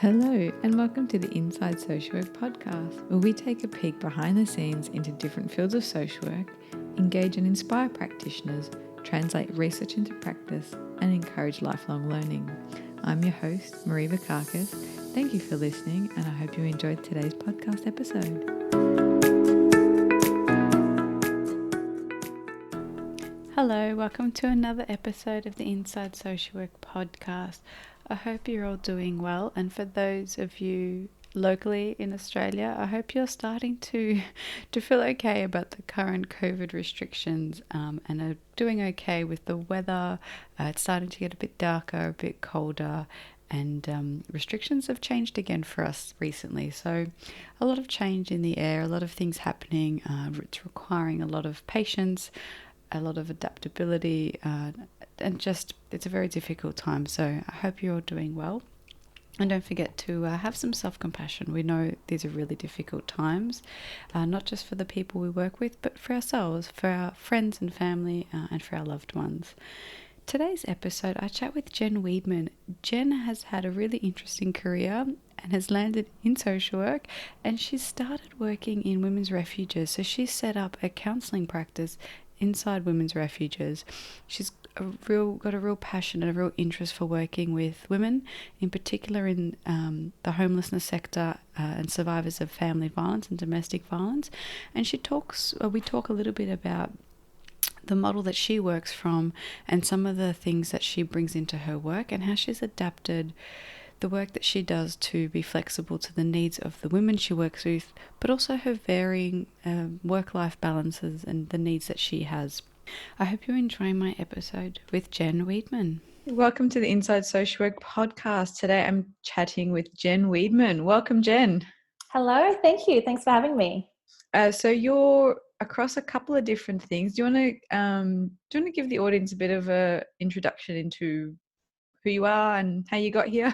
Hello, and welcome to the Inside Social Work podcast, where we take a peek behind the scenes into different fields of social work, engage and inspire practitioners, translate research into practice, and encourage lifelong learning. I'm your host, Marie Vakakis. Thank you for listening, and I hope you enjoyed today's podcast episode. Hello, welcome to another episode of the Inside Social Work podcast. I hope you're all doing well, and for those of you locally in Australia, I hope you're starting to feel okay about the current COVID restrictions and are doing okay with the weather. It's starting to get a bit darker, a bit colder, and restrictions have changed again for us recently. So a lot of change in the air, a lot of things happening. It's requiring a lot of patience, a lot of adaptability, and just it's a very difficult time. So I hope you're all doing well. And don't forget to have some self-compassion. We know these are really difficult times, not just for the people we work with, but for ourselves, for our friends and family, and for our loved ones. Today's episode, I chat with Jen Wiedman. Jen has had a really interesting career and has landed in social work, and she's started working in women's refuges. So she's set up a counselling practice inside women's refuges. She's got a real passion and a real interest for working with women, in particular in the homelessness sector and survivors of family violence and domestic violence. And we talk a little bit about the model that she works from and some of the things that she brings into her work and how she's adapted the work that she does to be flexible to the needs of the women she works with, but also her varying work-life balances and the needs that she has. I hope you're enjoying my episode with Jen Wiedman. Welcome to the Inside Social Work podcast. Today I'm chatting with Jen Wiedman. Welcome, Jen. Hello, thank you. Thanks for having me. So you're across a couple of different things. Do you want to give the audience a bit of an introduction into who you are and how you got here?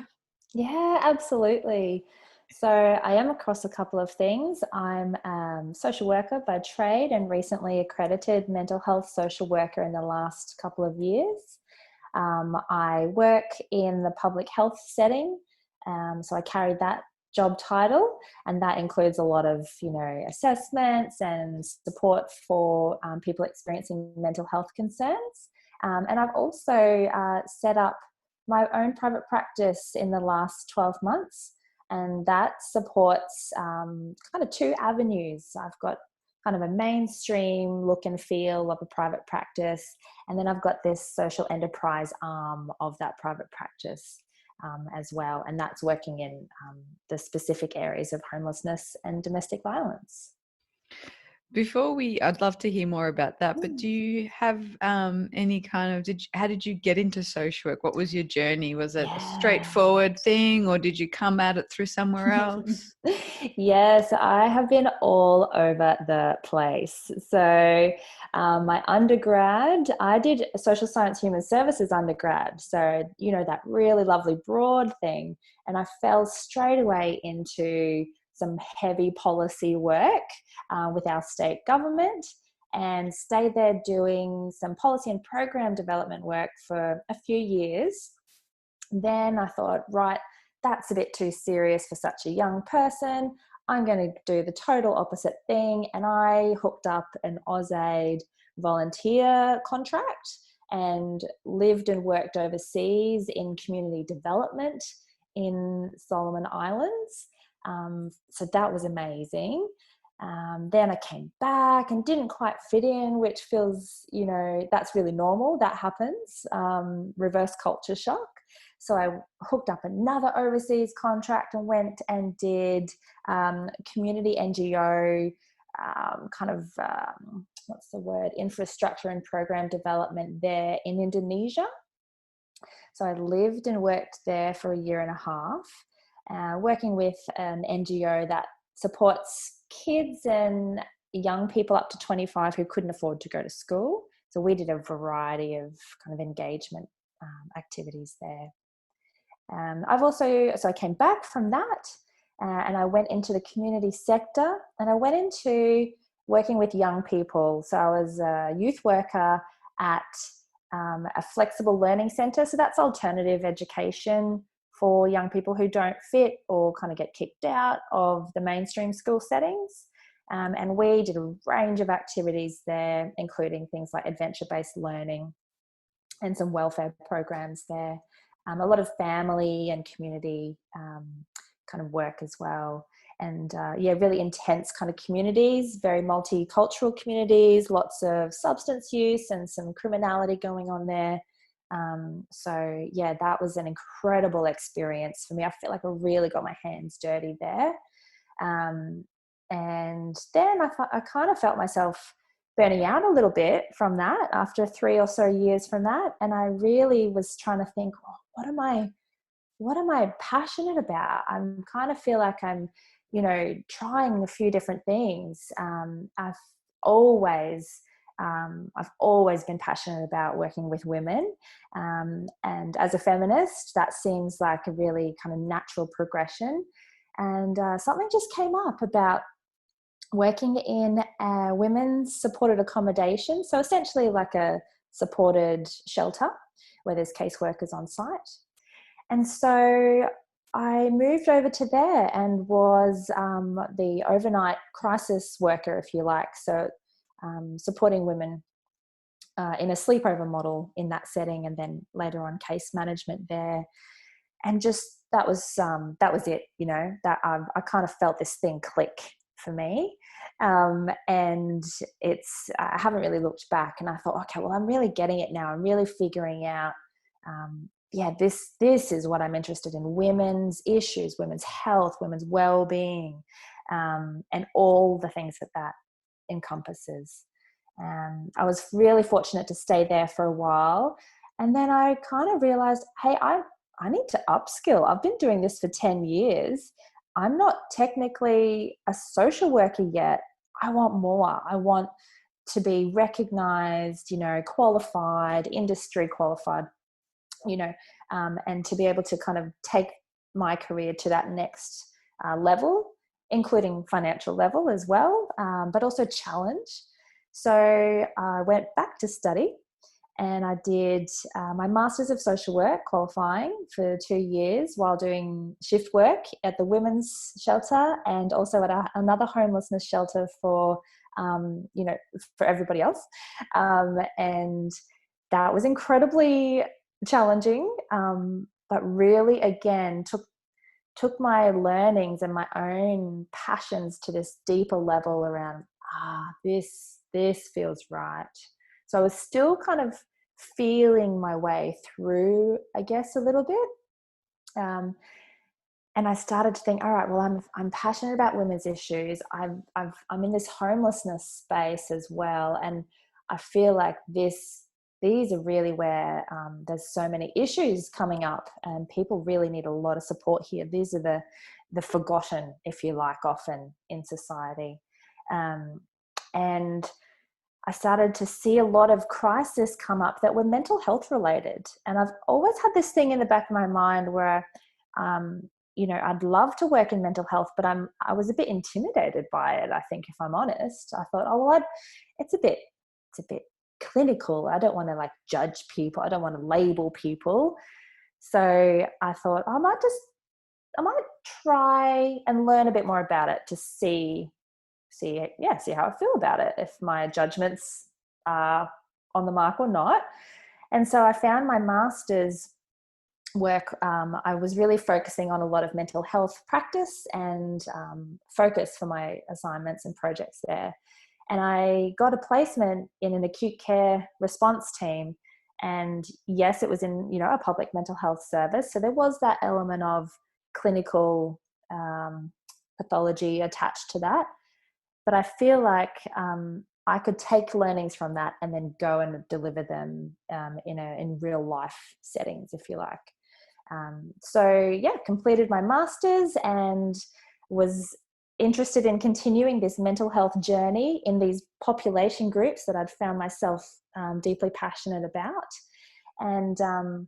Yeah, absolutely. So I am across a couple of things. I'm a social worker by trade and recently accredited mental health social worker in the last couple of years. I work in the public health setting, so I carry that job title, and that includes a lot of, assessments and support for people experiencing mental health concerns. And I've also set up my own private practice in the last 12 months, and that supports kind of two avenues. I've got kind of a mainstream look and feel of a private practice, and then I've got this social enterprise arm of that private practice as well, and that's working in the specific areas of homelessness and domestic violence. I'd love to hear more about that, but do you have any kind of, how did you get into social work? What was your journey? Was it a straightforward thing, or did you come at it through somewhere else? Yes, I have been all over the place. So my undergrad, I did social science human services undergrad. So, that really lovely broad thing. And I fell straight away into some heavy policy work with our state government, and stayed there doing some policy and program development work for a few years. Then I thought, right, that's a bit too serious for such a young person. I'm going to do the total opposite thing. And I hooked up an AusAid volunteer contract and lived and worked overseas in community development in Solomon Islands. So that was amazing. Then I came back and didn't quite fit in, which feels, that's really normal. That happens, reverse culture shock. So I hooked up another overseas contract and went and did community NGO infrastructure and program development there in Indonesia. So I lived and worked there for a year and a half, working with an NGO that supports kids and young people up to 25 who couldn't afford to go to school. So we did a variety of kind of engagement activities there. I came back from that and I went into the community sector, and I went into working with young people. So I was a youth worker at a flexible learning centre. So that's alternative education for young people who don't fit or kind of get kicked out of the mainstream school settings. And we did a range of activities there, including things like adventure-based learning and some welfare programs there. A lot of family and community kind of work as well. And really intense kind of communities, very multicultural communities, lots of substance use and some criminality going on there. That was an incredible experience for me. I feel like I really got my hands dirty there. And then I kind of felt myself burning out a little bit from that after 3 or so years from that. And I really was trying to think, what am I passionate about? I kind of feel like I'm, trying a few different things. I've always been passionate about working with women. And as a feminist, that seems like a really kind of natural progression. And something just came up about working in a women's supported accommodation. So essentially like a supported shelter where there's caseworkers on site. And so I moved over to there and was the overnight crisis worker, if you like. So supporting women in a sleepover model in that setting, and then later on case management there. And just that was it, that I kind of felt this thing click for me. And I haven't really looked back, and I thought, okay, well, I'm really getting it now. I'm really figuring out, this is what I'm interested in: women's issues, women's health, women's well-being, and all the things that encompasses. I was really fortunate to stay there for a while. And then I kind of realized, hey, I need to upskill. I've been doing this for 10 years. I'm not technically a social worker yet. I want more. I want to be recognized, qualified, industry qualified, and to be able to kind of take my career to that next level, including financial level as well, but also challenge. So I went back to study, and I did my Masters of Social Work, qualifying for 2 years while doing shift work at the women's shelter and also at another homelessness shelter for everybody else. And that was incredibly challenging, but really, again, took my learnings and my own passions to this deeper level around, this feels right. So I was still kind of feeling my way through, I guess, a little bit. And I started to think, all right, well, I'm passionate about women's issues. I'm in this homelessness space as well. And I feel like these are really where there's so many issues coming up, and people really need a lot of support here. These are the forgotten, if you like, often in society. And I started to see a lot of crises come up that were mental health related. And I've always had this thing in the back of my mind where, I'd love to work in mental health, but I was a bit intimidated by it. I think, if I'm honest, I thought, it's a bit clinical. I don't want to like judge people. I don't want to label people. So I thought I might try and learn a bit more about it to see how I feel about it, if my judgments are on the mark or not. And so I found my master's work. I was really focusing on a lot of mental health practice and focus for my assignments and projects there. And I got a placement in an acute care response team. And yes, it was in, a public mental health service. So there was that element of clinical pathology attached to that. But I feel like I could take learnings from that and then go and deliver them in real life settings, if you like. Completed my master's and was interested in continuing this mental health journey in these population groups that I'd found myself deeply passionate about. And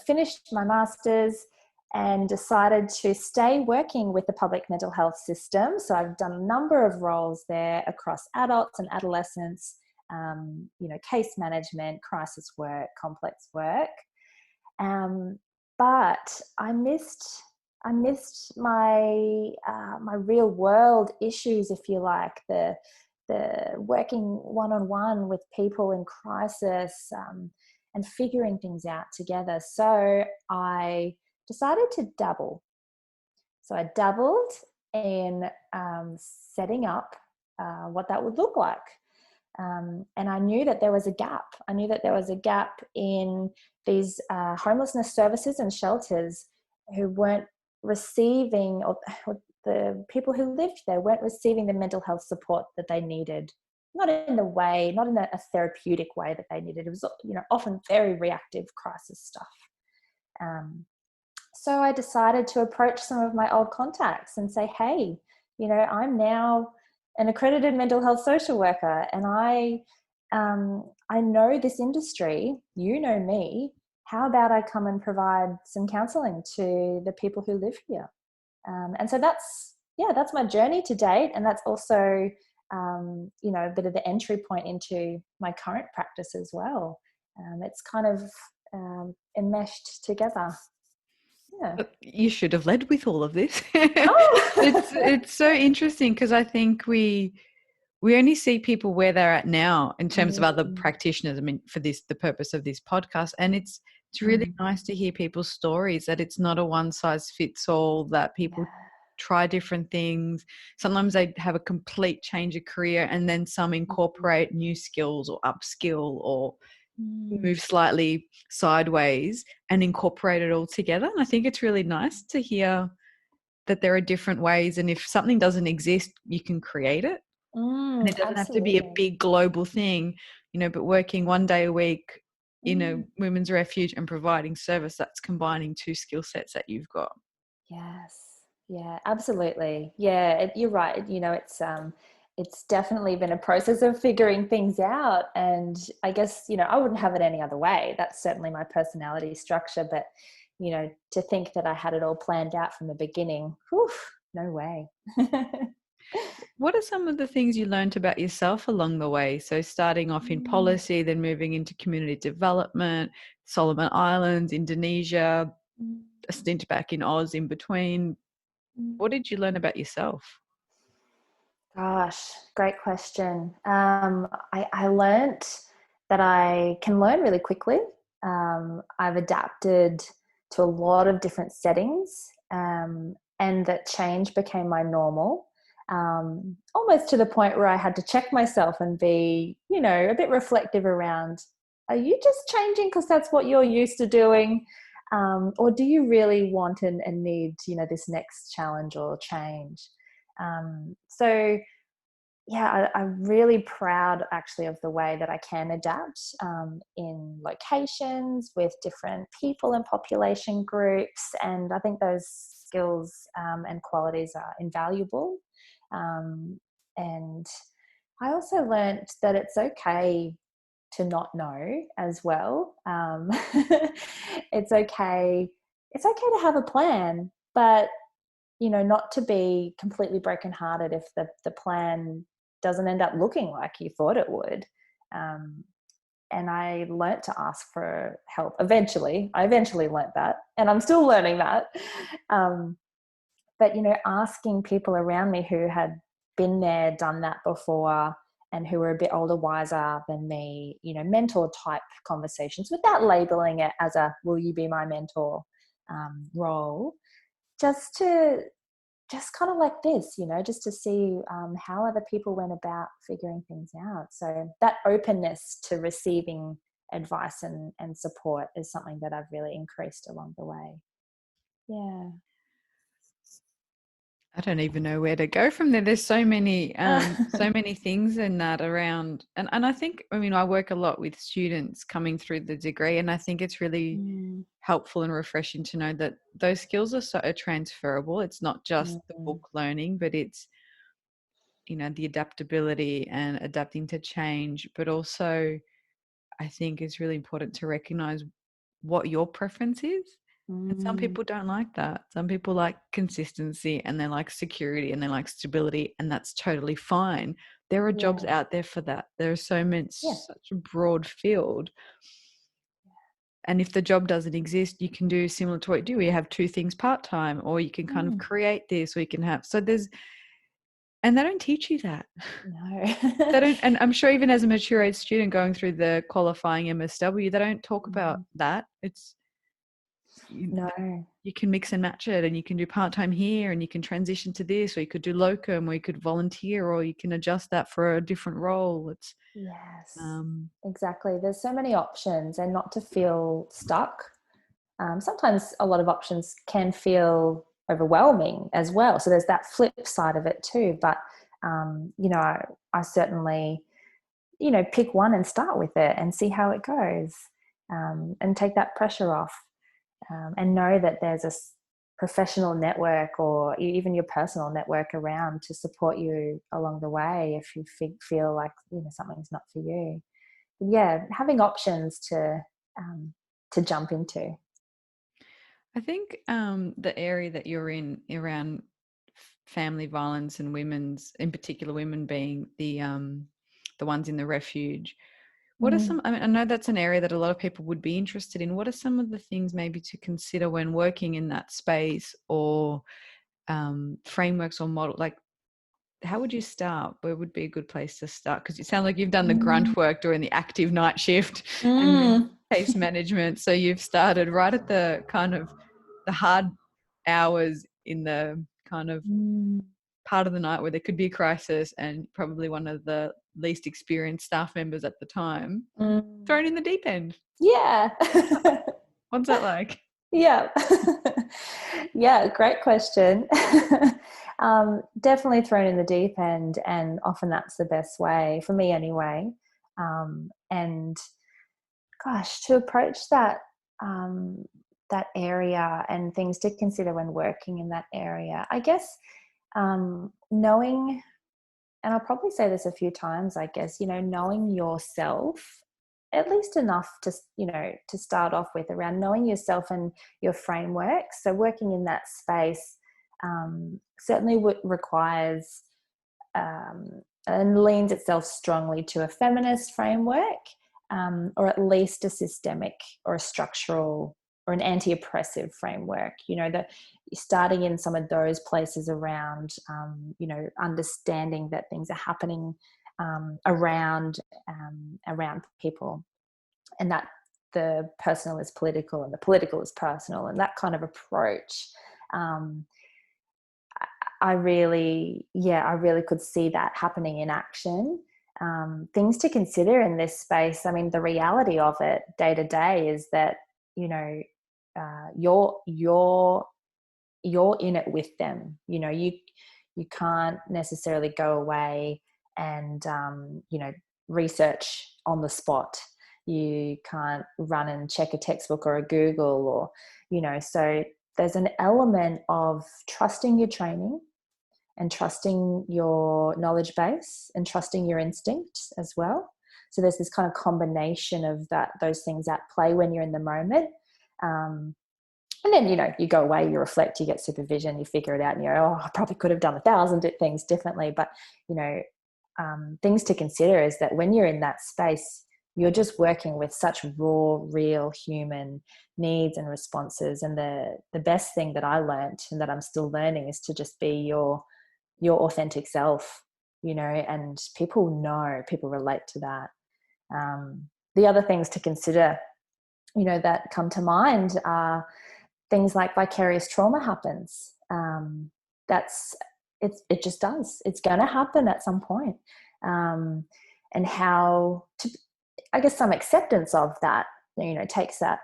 finished my master's and decided to stay working with the public mental health system. So I've done a number of roles there across adults and adolescents, case management, crisis work, complex work. but I missed my real world issues, if you like, the working one on one with people in crisis, and figuring things out together. So I decided to dabble. So I dabbled in setting up what that would look like. And I knew that there was a gap. I knew that there was a gap in these homelessness services and shelters who weren't receiving, or the people who lived there weren't receiving the mental health support that they needed. Not in the way, not in a therapeutic way that they needed. It was, often very reactive crisis stuff. Um, so I decided to approach some of my old contacts and say, hey, I'm now an accredited mental health social worker, and I know this industry, you know me. How about I come and provide some counselling to the people who live here? And so that's my journey to date, and that's also a bit of the entry point into my current practice as well. It's kind of enmeshed together. Yeah. But you should have led with all of this. Oh. It's so interesting because I think we only see people where they're at now in terms of other Mm, practitioners. I mean, for the purpose of this podcast, and it's really mm, nice to hear people's stories, that it's not a one size fits all, that people yeah. try different things. Sometimes they have a complete change of career, and then some incorporate new skills or upskill or Mm, move slightly sideways and incorporate it all together. And I think it's really nice to hear that there are different ways, and if something doesn't exist, you can create it. And it doesn't have to be a absolutely. big global thing, but working one day a week in a Mm, women's refuge and providing service, that's combining two skill sets that you've got. yes. Yeah, absolutely. Yeah, you're right. It's definitely been a process of figuring things out, and I guess, I wouldn't have it any other way. That's certainly my personality structure, but to think that I had it all planned out from the beginning, whew, no way. What are some of the things you learned about yourself along the way? So starting off in Mm, policy, then moving into community development, Solomon Islands, Indonesia, mm, a stint back in Oz in between. mm. What did you learn about yourself? Gosh, great question. I learned that I can learn really quickly. I've adapted to a lot of different settings, and that change became my normal, almost to the point where I had to check myself and be, a bit reflective around, are you just changing because that's what you're used to doing? Or do you really want and need, this next challenge or change? So yeah, I'm really proud actually of the way that I can adapt in locations with different people and population groups. And I think those skills and qualities are invaluable. Um, and I also learned that it's okay to not know as well. It's okay. It's okay to have a plan, but not to be completely brokenhearted if the plan doesn't end up looking like you thought it would. Um, and I learnt to ask for help. I eventually learnt that, and I'm still learning that. Um, but asking people around me who had been there, done that before, and who were a bit older, wiser than me, mentor type conversations without labeling it as a "will you be my mentor" role, just to just kind of like this, just to see how other people went about figuring things out. So that openness to receiving advice and support is something that I've really increased along the way. Yeah. I don't even know where to go from there. There's so many things in that around, and I think, I mean, I work a lot with students coming through the degree, and I think it's really Mm, helpful and refreshing to know that those skills are transferable. It's not just the mm, book learning, but it's the adaptability and adapting to change, but also I think it's really important to recognize what your preference is. And some mm. people don't like that. Some people like consistency, and they like security, and they like stability, and that's totally fine. There are jobs Yeah. out there for that. There are so many, Yeah. such a broad field. And if the job doesn't exist, you can do similar to what you do. You have two things part-time, or you can kind of create this, or you can have, so there's, and they don't teach you that. No. They don't, and I'm sure even as a mature age student going through the qualifying MSW, they don't talk about that. It's, No. you can mix and match it, and you can do part-time here, and you can transition to this, or you could do locum, or you could volunteer, or you can adjust that for a different role. It's Yes, exactly. There's so many options, and not to feel stuck. Sometimes a lot of options can feel overwhelming as well. So there's that flip side of it too. But, I certainly, pick one and start with it and see how it goes, and take that pressure off, and know that there's a professional network, or even your personal network around to support you along the way if you feel like something's not for you. But yeah, having options to jump into. I think the area that you're in around family violence and women's, in particular, women being the ones in the refuge. What are some? I mean, I know that's an area that a lot of people would be interested in. What are some of the things maybe to consider when working in that space, or frameworks or model? Like, how would you start? Where would be a good place to start? Because it sounds like you've done the grunt work during the active night shift and Mm. case management. So you've started right at the kind of the hard hours in the kind of part of the night where there could be a crisis, and probably one of the least experienced staff members at the time thrown in the deep end. Yeah. What's that like? Yeah. Yeah, great question. Definitely thrown in the deep end, and often that's the best way, for me anyway. And gosh, to approach that area, and things to consider when working in that area, I guess, knowing, and I'll probably say this a few times, I guess, knowing yourself at least enough to start off with, around knowing yourself and your framework. So working in that space certainly requires, and leans itself strongly to a feminist framework, or at least a systemic or a structural or an anti-oppressive framework, that starting in some of those places around, understanding that things are happening around people, and that the personal is political and the political is personal, and that kind of approach. I really could see that happening in action. Things to consider in this space. I mean, the reality of it day to day is that you're in it with them. You can't necessarily go away and research on the spot. You can't run and check a textbook or a Google, or so there's an element of trusting your training, and trusting your knowledge base, and trusting your instinct as well. So there's this kind of combination of those things at play when you're in the moment. And then, you go away, you reflect, you get supervision, you figure it out, and you're, I probably could have done 1,000 things differently. But, things to consider is that when you're in that space, you're just working with such raw, real human needs and responses. And the best thing that I learned, and that I'm still learning, is to just be your authentic self, and people relate to that. The other things to consider, that come to mind are things like vicarious trauma happens. It just does. It's going to happen at some point. And how to, I guess, some acceptance of that, takes that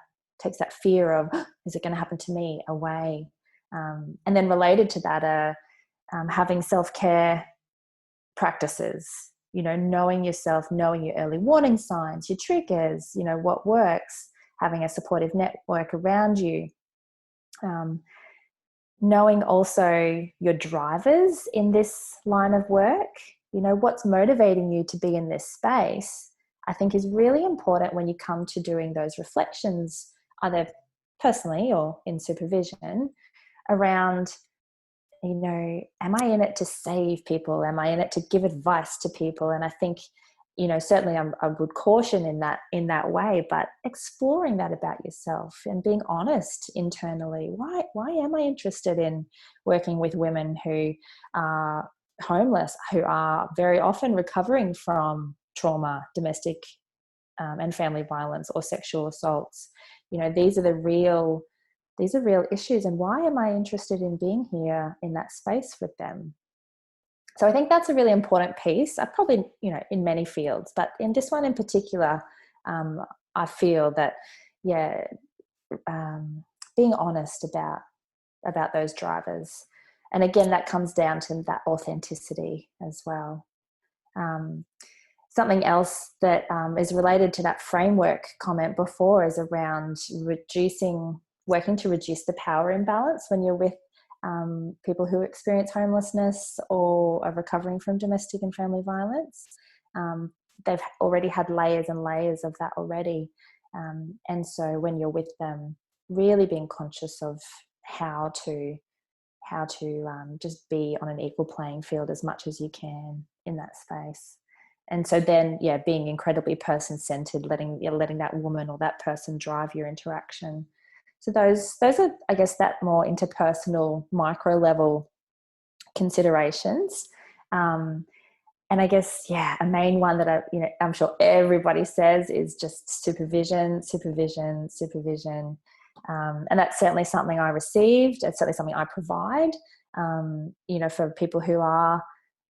fear of, is it going to happen to me, away. And then related to that, having self-care practices, knowing yourself, knowing your early warning signs, your triggers, what works, having a supportive network around you. Knowing also your drivers in this line of work, what's motivating you to be in this space, I think is really important when you come to doing those reflections, either personally or in supervision, around, am I in it to save people? Am I in it to give advice to people? And I think certainly I would caution in that way, but exploring that about yourself and being honest internally. Why am I interested in working with women who are homeless, who are very often recovering from trauma, domestic and family violence or sexual assaults? These are real issues, and why am I interested in being here in that space with them? So I think that's a really important piece. I probably, in many fields, but in this one in particular, I feel that, yeah, being honest about those drivers, and again, that comes down to that authenticity as well. Something else that is related to that framework comment before is around working to reduce the power imbalance when you're with people who experience homelessness or are recovering from domestic and family violence. They've already had layers and layers of that already. And so when you're with them, really being conscious of how to just be on an equal playing field as much as you can in that space. And so then, being incredibly person-centered, letting that woman or that person drive your interaction. So those are, I guess, that more interpersonal, micro level considerations. And I guess, a main one that I'm sure everybody says is just supervision. And that's certainly something I received. It's certainly something I provide, for people who are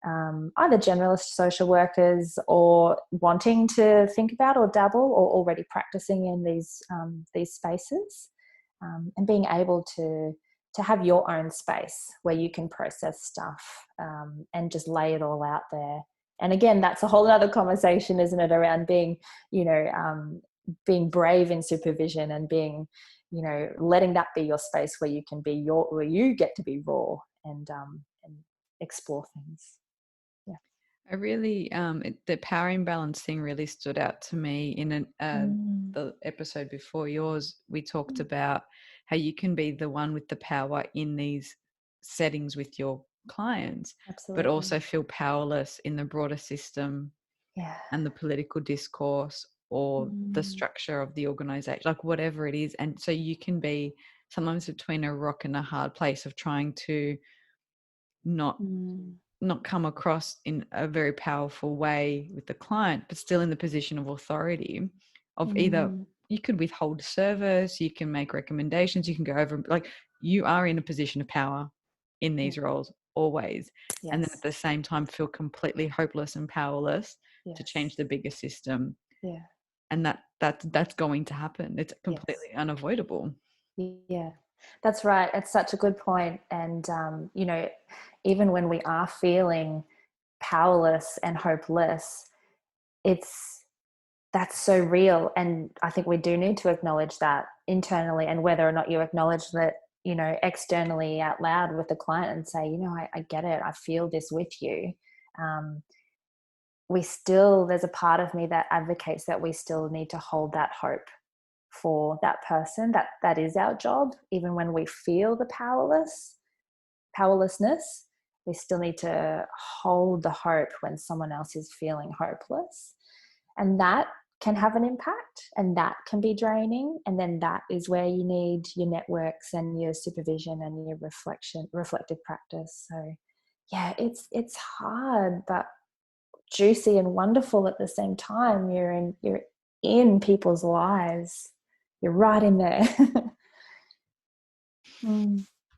either generalist social workers or wanting to think about or dabble or already practicing in these spaces, and being able to have your own space where you can process stuff and just lay it all out there. And again, that's a whole other conversation, isn't it, around being, being brave in supervision and being, letting that be your space where you can be where you get to be raw and explore things. I really, the power imbalance thing really stood out to me in the episode before yours. We talked about how you can be the one with the power in these settings with your clients, Absolutely. but also feel powerless in the broader system and the political discourse or the structure of the organization, like whatever it is. And so you can be sometimes between a rock and a hard place of trying to not come across in a very powerful way with the client, but still in the position of authority of either you could withhold service, you can make recommendations, you can go over, like you are in a position of power in these roles always. Yes. And then at the same time feel completely hopeless and powerless to change the bigger system. Yeah. And that's going to happen. It's completely unavoidable. Yeah, that's right. It's such a good point. And, even when we are feeling powerless and hopeless, that's so real. And I think we do need to acknowledge that internally, and whether or not you acknowledge that, externally out loud with the client and say, I get it. I feel this with you. There's a part of me that advocates that we still need to hold that hope for that person. That is our job. Even when we feel the powerlessness, we still need to hold the hope when someone else is feeling hopeless. And that can have an impact, and that can be draining. And then that is where you need your networks and your supervision and your reflective practice. So it's hard, but juicy and wonderful at the same time. You're in people's lives. You're right in there.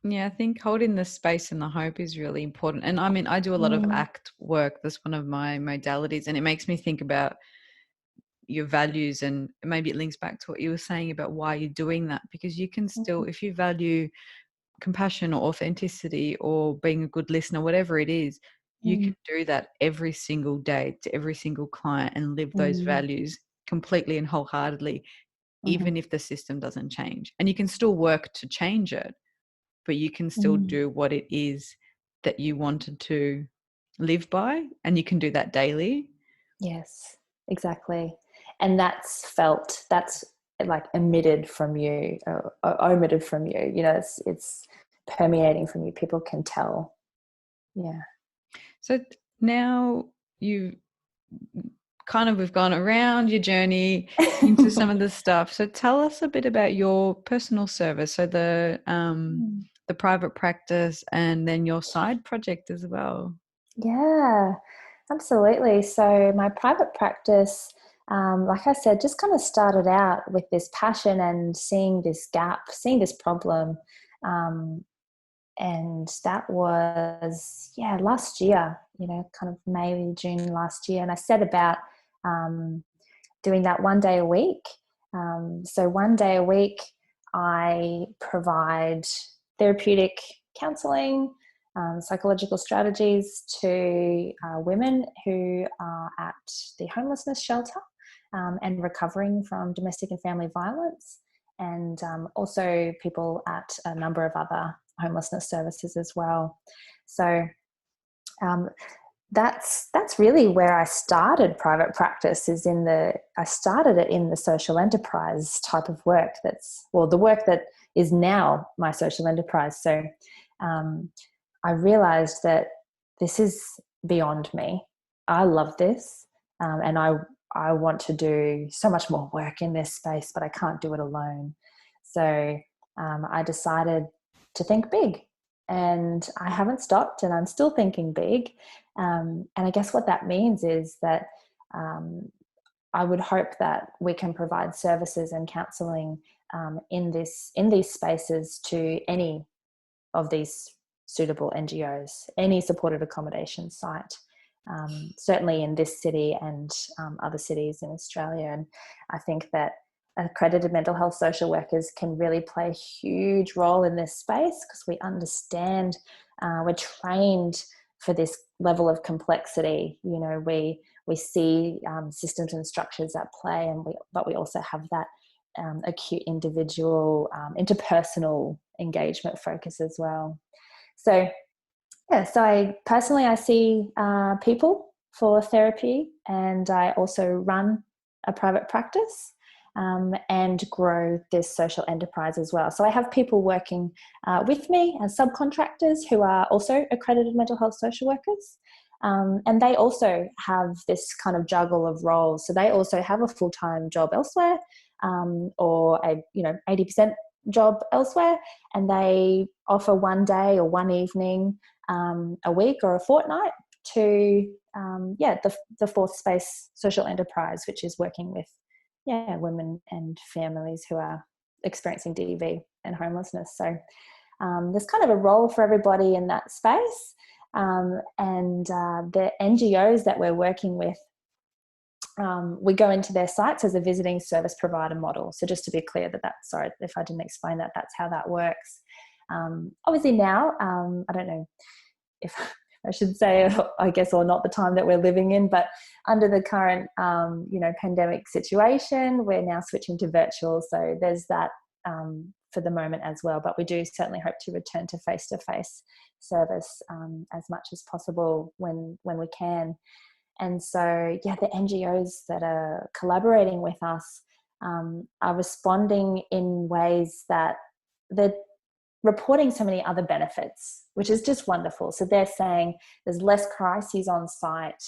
Yeah, I think holding the space and the hope is really important. And I mean, I do a lot of ACT work. That's one of my modalities. And it makes me think about your values, and maybe it links back to what you were saying about why you're doing that, because you can still, if you value compassion or authenticity or being a good listener, whatever it is, you can do that every single day to every single client and live those values completely and wholeheartedly, even if the system doesn't change. And you can still work to change it, but you can still do what it is that you wanted to live by, and you can do that daily. Yes, exactly. And that's like emitted from you, or omitted from you. It's permeating from you. People can tell. Yeah. So now you we've gone around your journey into some of the stuff. So tell us a bit about your personal service. So the private practice and then your side project as well. Yeah, absolutely. So my private practice, like I said, just kind of started out with this passion and seeing this gap, seeing this problem. Um, and that was, last year, kind of May, June last year. And I set about um, doing that 1 day a week. So 1 day a week, I provide therapeutic counselling, psychological strategies to women who are at the homelessness shelter and recovering from domestic and family violence, and also people at a number of other homelessness services as well. So um, that's really where I started private practice. I started it in the social enterprise type of work. The work that is now my social enterprise. So um, I realized that this is beyond me. I love this, and I want to do so much more work in this space, but I can't do it alone. So I decided to think big, and I haven't stopped, and I'm still thinking big. And I guess what that means is that um, I would hope that we can provide services and counselling in these spaces to any of these suitable NGOs, any supported accommodation site, certainly in this city and other cities in Australia. And I think that accredited mental health social workers can really play a huge role in this space because we understand, we're trained for this level of complexity. We see systems and structures at play, but we also have that acute individual interpersonal engagement focus as well. So I see people for therapy, and I also run a private practice and grow this social enterprise as well. So I have people working with me as subcontractors who are also accredited mental health social workers. And they also have this kind of juggle of roles. So they also have a full-time job elsewhere, or a 80% job elsewhere, and they offer 1 day or one evening a week or a fortnight to the fourth space social enterprise, which is working with women and families who are experiencing DV and homelessness. So there's kind of a role for everybody in that space. And the NGOs that we're working with, we go into their sites as a visiting service provider model. So just to be clear sorry if I didn't explain that, that's how that works. Obviously now, I don't know if I should say, I guess, or not the time that we're living in, but under the current, pandemic situation, we're now switching to virtual. So there's that for the moment as well, but we do certainly hope to return to face-to-face service as much as possible when we can. And so, the NGOs that are collaborating with us are responding in ways that they're reporting so many other benefits, which is just wonderful. So they're saying there's less crises on site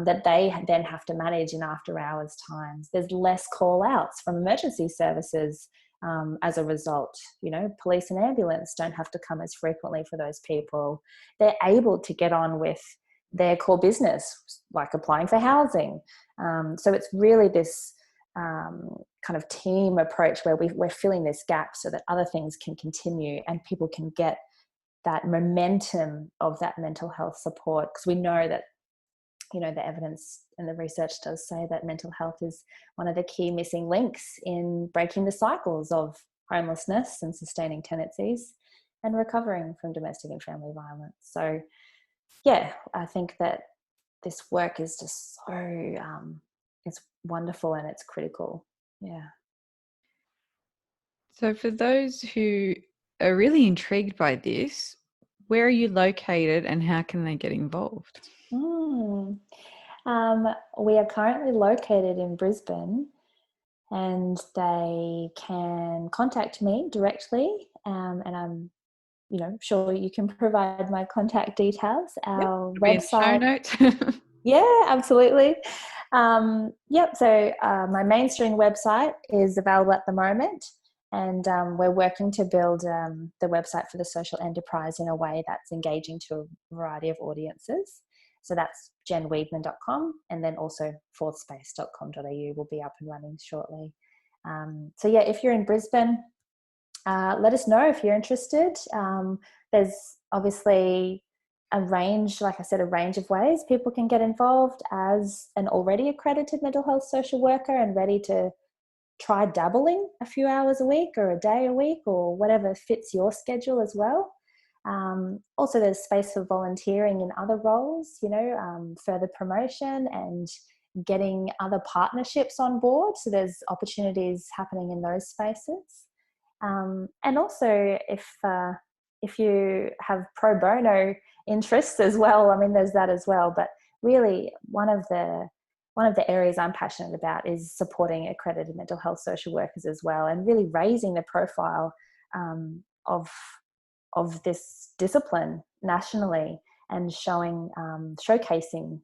that they then have to manage in after hours times. There's less call outs from emergency services as a result. Police and ambulance don't have to come as frequently for those people. They're able to get on with their core business, like applying for housing. So it's really this kind of team approach where we're filling this gap so that other things can continue and people can get that momentum of that mental health support, because we know that the evidence and the research does say that mental health is one of the key missing links in breaking the cycles of homelessness and sustaining tenancies and recovering from domestic and family violence. So I think that this work is just so it's wonderful and it's critical. So for those who are really intrigued by this, where are you located and how can they get involved? We are currently located in Brisbane, and they can contact me directly, and I'm sure you can provide my contact details. Our It'll be in the show website. notes. Yeah, absolutely. Yep. So my mainstream website is available at the moment, and we're working to build the website for the social enterprise in a way that's engaging to a variety of audiences. So that's jenwiedman.com, and then also fourthspace.com.au will be up and running shortly. So yeah, if you're in Brisbane, let us know if you're interested. There's obviously a range, like I said, a range of ways people can get involved as an already accredited mental health social worker and ready to try dabbling a few hours a week or a day a week or whatever fits your schedule as well. Also, there's space for volunteering in other roles, further promotion and getting other partnerships on board. So there's opportunities happening in those spaces. And also, if you have pro bono interests as well, I mean, there's that as well. But really, one of the areas I'm passionate about is supporting accredited mental health social workers as well, and really raising the profile of this discipline nationally, and showcasing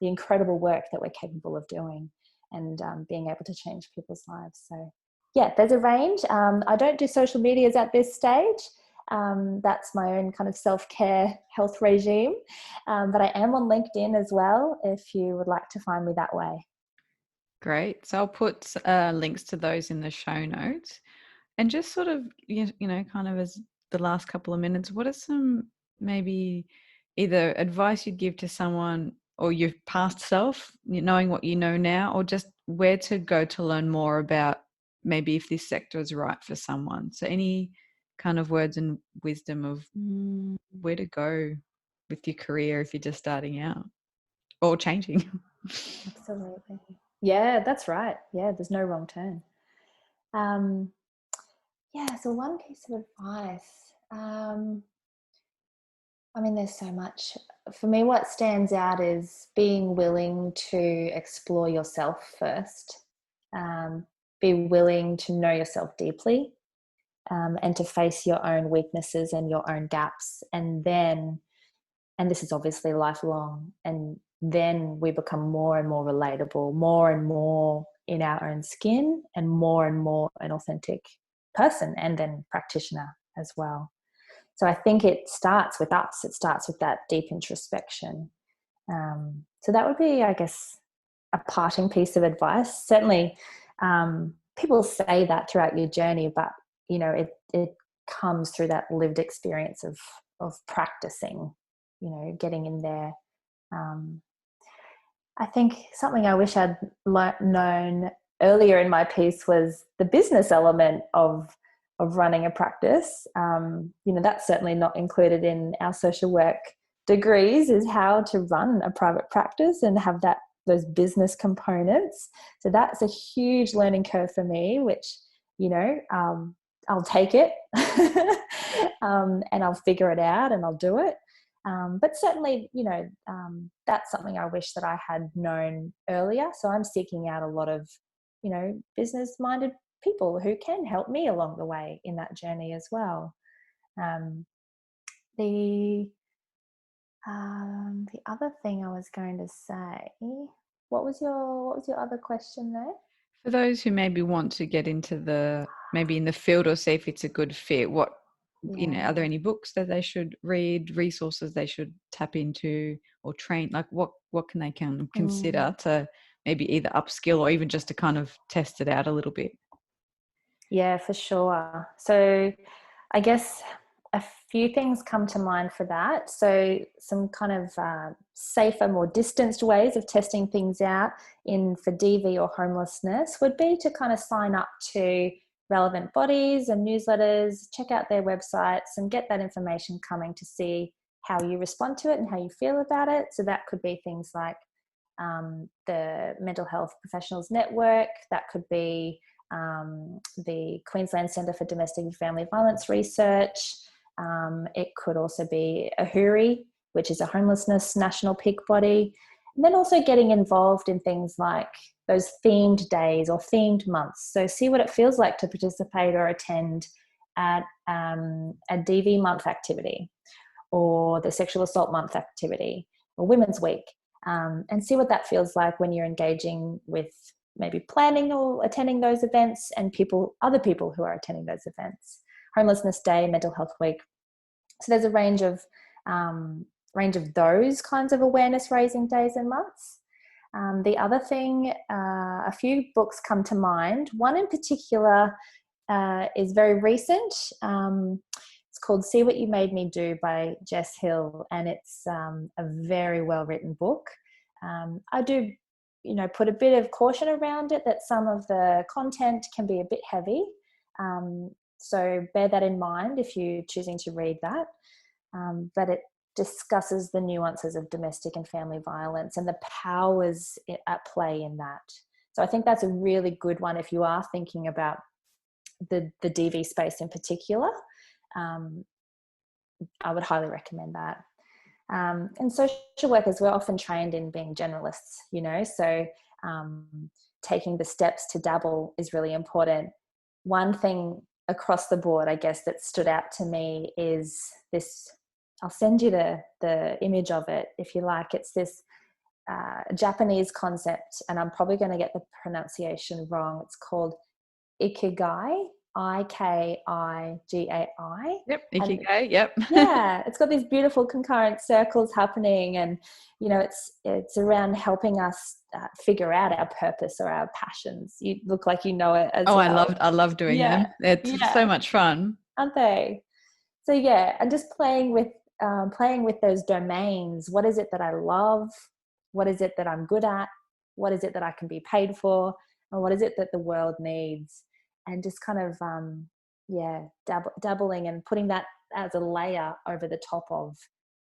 the incredible work that we're capable of doing, and being able to change people's lives. So yeah, there's a range. I don't do social medias at this stage. That's my own kind of self-care health regime. But I am on LinkedIn as well, if you would like to find me that way. Great. So I'll put links to those in the show notes. And just sort of, kind of as the last couple of minutes, what are some maybe either advice you'd give to someone or your past self, knowing what you know now, or just where to go to learn more about maybe if this sector is right for someone? So any kind of words and wisdom of where to go with your career if you're just starting out or changing? Absolutely. Yeah, that's right. Yeah, there's no wrong turn. Yeah, so one piece of advice. I mean, there's so much. For me, what stands out is being willing to explore yourself first. Be willing to know yourself deeply, and to face your own weaknesses and your own gaps. And this is obviously lifelong, and then we become more and more relatable, more and more in our own skin, and more an authentic person, and then practitioner as well. So I think it starts with us. It starts with that deep introspection. So that would be, I guess, a parting piece of advice. Certainly, people say that throughout your journey, but it comes through that lived experience of practicing, getting in there. I think something I wish I'd known earlier in my piece was the business element of running a practice. That's certainly not included in our social work degrees, is how to run a private practice and have those business components. So that's a huge learning curve for me, which, I'll take it and I'll figure it out and I'll do it. But certainly, that's something I wish that I had known earlier. So I'm seeking out a lot of, business-minded people who can help me along the way in that journey as well. The other thing I was going to say, what was your other question there? For those who maybe want to get into maybe in the field or see if it's a good fit, are there any books that they should read, resources they should tap into or train? Like what can they consider to maybe either upskill or even just to kind of test it out a little bit? Yeah, for sure. So I guess a few things come to mind for that. So some kind of safer, more distanced ways of testing things out for DV or homelessness would be to kind of sign up to relevant bodies and newsletters, check out their websites and get that information coming to see how you respond to it and how you feel about it. So that could be things like the Mental Health Professionals Network, that could be the Queensland Centre for Domestic and Family Violence Research. It could also be AHURI, which is a homelessness national peak body. And then also getting involved in things like those themed days or themed months. So see what it feels like to participate or attend at a DV month activity, or the Sexual Assault Month activity, or Women's Week. and see what that feels like when you're engaging with maybe planning or attending those events and other people who are attending those events. Homelessness Day, Mental Health Week. So there's a range of those kinds of awareness raising days and months. The other thing, a few books come to mind. One in particular is very recent. It's called See What You Made Me Do by Jess Hill, and it's a very well written book. I do, put a bit of caution around it that some of the content can be a bit heavy. So bear that in mind if you're choosing to read that. But it discusses the nuances of domestic and family violence and the powers at play in that. So I think that's a really good one if you are thinking about the DV space in particular. I would highly recommend that. And social workers, we're often trained in being generalists, so taking the steps to dabble is really important. One thing across the board, I guess, that stood out to me is this. I'll send you the image of it if you like. It's this Japanese concept, and I'm probably going to get the pronunciation wrong. It's called Ikigai, Ikigai. Yep, Ikigai, yep. Yeah, it's got these beautiful concurrent circles happening, and it's around helping us figure out our purpose or our passions. You look like you know it as well. I love doing them. It's so much fun, aren't they? So yeah, and just playing with those domains. What is it that I love? What is it that I'm good at? What is it that I can be paid for? And what is it that the world needs? And just kind of dabbling and putting that as a layer over the top of,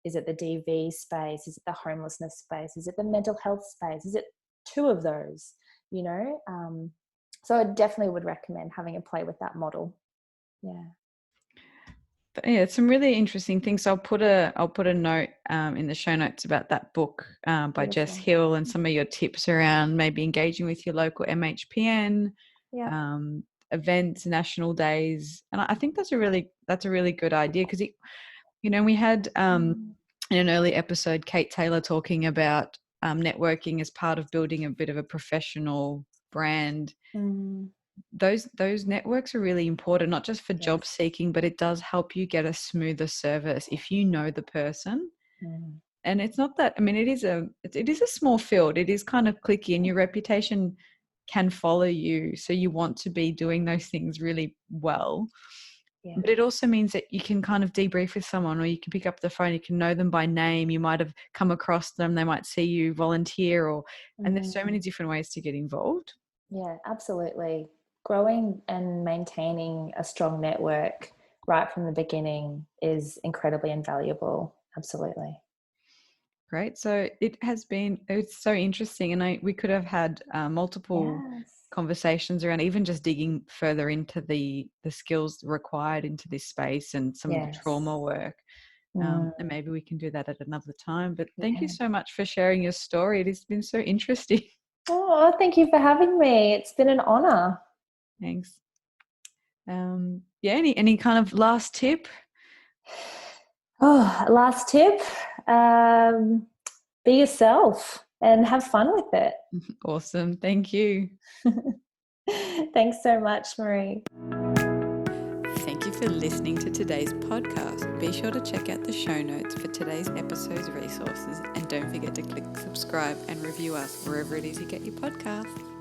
is it the DV space? Is it the homelessness space? Is it the mental health space? Is it two of those? So I definitely would recommend having a play with that model. Yeah, some really interesting things. So I'll put a note in the show notes about that book by Jess Hill, and some of your tips around maybe engaging with your local MHPN, events, national days. And I think that's a really good idea, because we had in an early episode Kate Taylor talking about networking as part of building a bit of a professional brand. Those networks are really important, not just for job seeking, but it does help you get a smoother service if you know the person. And it's not that, it is a small field. It is kind of cliquey, and your reputation can follow you. So you want to be doing those things really well. But it also means that you can kind of debrief with someone, or you can pick up the phone, you can know them by name, you might have come across them, they might see you volunteer, and there's so many different ways to get involved. Yeah, absolutely. Growing and maintaining a strong network right from the beginning is incredibly invaluable. Absolutely. Great. So it's so interesting, and we could have had multiple conversations around even just digging further into the skills required into this space and some of the trauma work. And maybe we can do that at another time. But thank you so much for sharing your story. It has been so interesting. Oh, thank you for having me. It's been an honor. Thanks. Any kind of last tip? Last tip. Be yourself and have fun with it. Awesome. Thank you. Thanks so much, Marie. Thank you for listening to today's podcast. Be sure to check out the show notes for today's episode's resources, and don't forget to click subscribe and review us wherever it is you get your podcast.